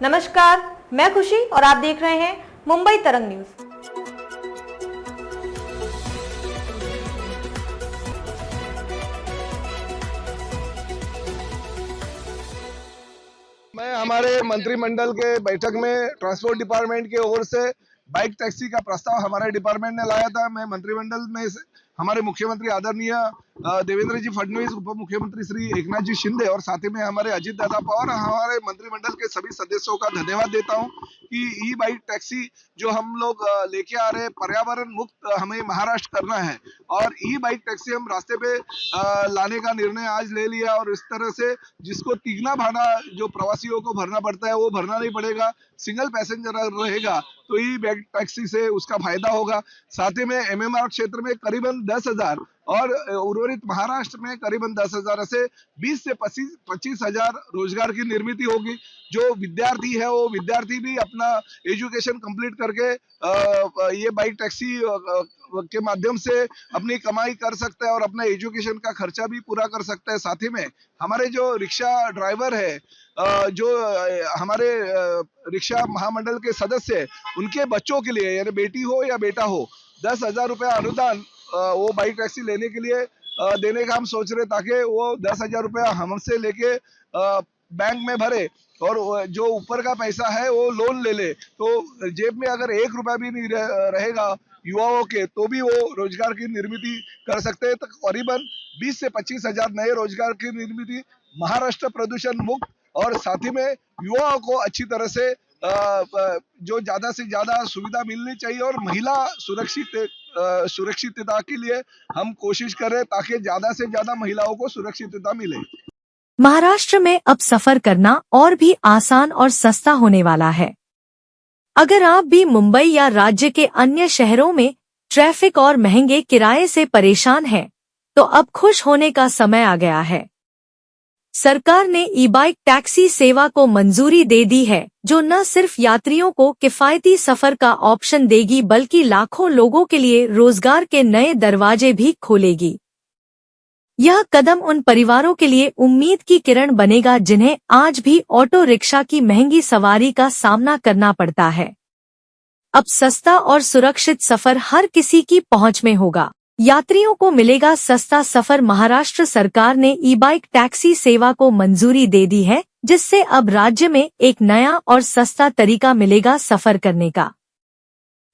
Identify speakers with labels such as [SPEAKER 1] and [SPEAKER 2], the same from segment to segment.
[SPEAKER 1] नमस्कार, मैं खुशी और आप देख रहे हैं मुंबई तरंग न्यूज।
[SPEAKER 2] मैं हमारे मंत्रिमंडल के बैठक में ट्रांसपोर्ट डिपार्टमेंट की ओर से बाइक टैक्सी का प्रस्ताव हमारे डिपार्टमेंट ने लाया था। मैं मंत्रिमंडल में हमारे मुख्यमंत्री आदरणीय देवेंद्र जी फडणवीस, उप मुख्यमंत्री श्री एकनाथ जी शिंदे और साथ ही में हमारे अजीत दादा पवार, हमारे मंत्रिमंडल के सभी सदस्यों का धन्यवाद देता हूं कि ई बाइक टैक्सी जो हम लोग लेके आ रहे हैं, पर्यावरण मुक्त हमें महाराष्ट्र करना है और ई बाइक टैक्सी हम रास्ते पे लाने का निर्णय आज ले लिया। और इस तरह से जिसको तिगना भाड़ा जो प्रवासियों को भरना पड़ता है वो भरना नहीं पड़ेगा, सिंगल पैसेंजर रहेगा तो ई बाइक टैक्सी से उसका फायदा होगा। साथ ही में एमएमआर क्षेत्र में करीबन 10,000 और उर्वरित महाराष्ट्र में करीबन 10,000 से 20 से 25,000 रोजगार की निर्मित होगी। जो विद्यार्थी है वो विद्यार्थी भी अपना एजुकेशन कंप्लीट करके ये बाइक टैक्सी के माध्यम से अपनी कमाई कर सकता है और अपना एजुकेशन का खर्चा भी पूरा कर सकता है। साथ ही में हमारे जो रिक्शा ड्राइवर है, जो हमारे रिक्शा महामंडल के सदस्य, उनके बच्चों के लिए यानी बेटी हो या बेटा हो 10,000 रुपया अनुदान वो बाइक टैक्सी लेने के लिए देने का हम सोच रहे, ताकि वो 10,000 रुपया हमसे लेके बैंक में भरे और जो ऊपर का पैसा है वो लोन ले ले, तो जेब में अगर 1 रुपया भी नहीं रहेगा युवाओं के तो भी वो रोजगार की निर्मित कर सकते हैं। तो करीबन 20 से 25,000 नए रोजगार की निर्मित महाराष्ट्र प्रदूषण मुक्त और साथ ही में युवाओं को अच्छी तरह से जो ज्यादा से ज्यादा सुविधा मिलनी चाहिए और महिला सुरक्षितता के लिए हम कोशिश करें ताकि ज्यादा से ज्यादा महिलाओं को सुरक्षितता मिले।
[SPEAKER 3] महाराष्ट्र में अब सफर करना और भी आसान और सस्ता होने वाला है। अगर आप भी मुंबई या राज्य के अन्य शहरों में ट्रैफिक और महंगे किराए से परेशान हैं, तो अब खुश होने का समय आ गया है। सरकार ने ई बाइक टैक्सी सेवा को मंजूरी दे दी है, जो न सिर्फ यात्रियों को किफायती सफर का ऑप्शन देगी बल्कि लाखों लोगों के लिए रोजगार के नए दरवाजे भी खोलेगी। यह कदम उन परिवारों के लिए उम्मीद की किरण बनेगा जिन्हें आज भी ऑटो रिक्शा की महंगी सवारी का सामना करना पड़ता है। अब सस्ता और सुरक्षित सफर हर किसी की पहुंच में होगा। यात्रियों को मिलेगा सस्ता सफर। महाराष्ट्र सरकार ने ई बाइक टैक्सी सेवा को मंजूरी दे दी है, जिससे अब राज्य में एक नया और सस्ता तरीका मिलेगा सफर करने का।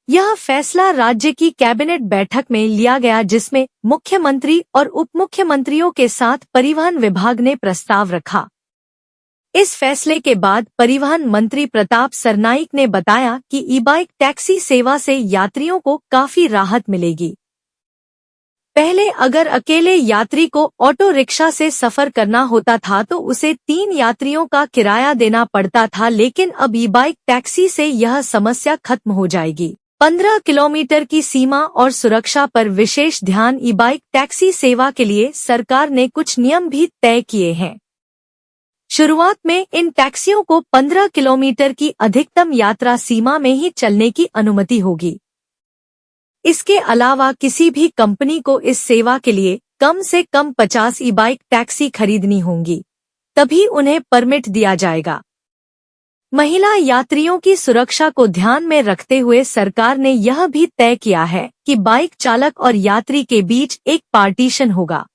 [SPEAKER 3] यह फैसला राज्य की कैबिनेट बैठक में लिया गया, जिसमें मुख्यमंत्री और उप मुख्यमंत्रियों के साथ परिवहन विभाग ने प्रस्ताव रखा। इस फैसले के बाद परिवहन मंत्री प्रताप सरनाइक ने बताया कि ई बाइक टैक्सी सेवा से यात्रियों को काफी राहत मिलेगी। पहले अगर अकेले यात्री को ऑटो रिक्शा से सफर करना होता था तो उसे 3 यात्रियों का किराया देना पड़ता था, लेकिन अब ई बाइक टैक्सी से यह समस्या खत्म हो जाएगी। 15 किलोमीटर की सीमा और सुरक्षा पर विशेष ध्यान। ई बाइक टैक्सी सेवा के लिए सरकार ने कुछ नियम भी तय किए हैं। शुरुआत में इन टैक्सियों को 15 किलोमीटर की अधिकतम यात्रा सीमा में ही चलने की अनुमति होगी। इसके अलावा किसी भी कंपनी को इस सेवा के लिए कम से कम 50 ई बाइक टैक्सी खरीदनी होंगी, तभी उन्हें परमिट दिया जाएगा। महिला यात्रियों की सुरक्षा को ध्यान में रखते हुए सरकार ने यह भी तय किया है कि बाइक चालक और यात्री के बीच एक पार्टीशन होगा।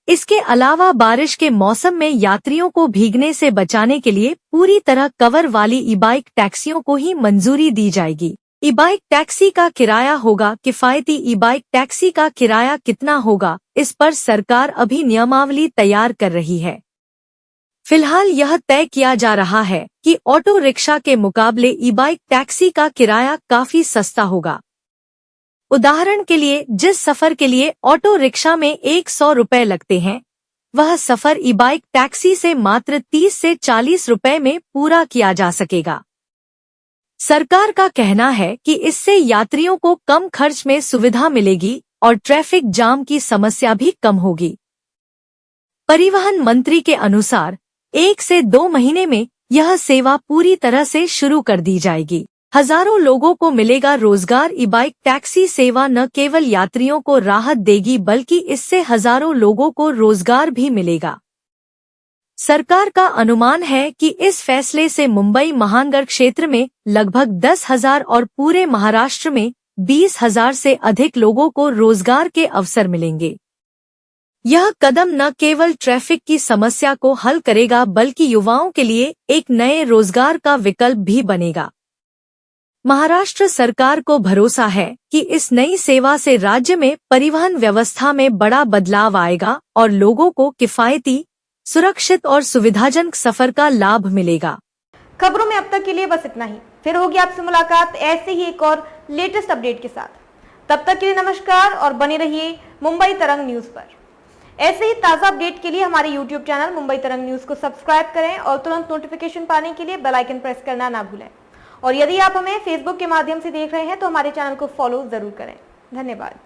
[SPEAKER 3] इसके अलावा बारिश के मौसम में यात्रियों को भीगने से बचाने के लिए पूरी तरह कवर वाली ई बाइक टैक्सियों को ही मंजूरी दी जाएगी। ई बाइक टैक्सी का किराया होगा किफायती। ई बाइक टैक्सी का किराया कितना होगा, इस पर सरकार अभी नियमावली तैयार कर रही है। फिलहाल यह तय किया जा रहा है कि ऑटो रिक्शा के मुकाबले ई बाइक टैक्सी का किराया काफी सस्ता होगा। उदाहरण के लिए, जिस सफर के लिए ऑटो रिक्शा में 100 रुपए लगते हैं, वह सफर ई बाइक टैक्सी से मात्र 30 से 40 रुपए में पूरा किया जा सकेगा। सरकार का कहना है कि इससे यात्रियों को कम खर्च में सुविधा मिलेगी और ट्रैफिक जाम की समस्या भी कम होगी। परिवहन मंत्री के अनुसार 1 से 2 महीने में यह सेवा पूरी तरह से शुरू कर दी जाएगी। हजारों लोगों को मिलेगा रोजगार। ई बाइक टैक्सी सेवा न केवल यात्रियों को राहत देगी बल्कि इससे हजारों लोगों को रोजगार भी मिलेगा। सरकार का अनुमान है कि इस फैसले से मुंबई महानगर क्षेत्र में लगभग 10,000 और पूरे महाराष्ट्र में 20,000 से अधिक लोगों को रोजगार के अवसर मिलेंगे। यह कदम न केवल ट्रैफिक की समस्या को हल करेगा बल्कि युवाओं के लिए एक नए रोजगार का विकल्प भी बनेगा। महाराष्ट्र सरकार को भरोसा है कि इस नई सेवा से राज्य में परिवहन व्यवस्था में बड़ा बदलाव आएगा और लोगों को किफायती, सुरक्षित और सुविधाजनक सफर का लाभ मिलेगा।
[SPEAKER 1] खबरों में अब तक के लिए बस इतना ही। फिर होगी आपसे मुलाकात ऐसे ही एक और लेटेस्ट अपडेट के साथ। तब तक के लिए नमस्कार और बने रहिए मुंबई तरंग न्यूज पर। ऐसे ही ताजा अपडेट के लिए हमारे YouTube चैनल मुंबई तरंग न्यूज को सब्सक्राइब करें और तुरंत नोटिफिकेशन पाने के लिए बेल आइकन प्रेस करना ना भूलें। और यदि आप हमें फेसबुक के माध्यम से देख रहे हैं तो हमारे चैनल को फॉलो जरूर करें। धन्यवाद।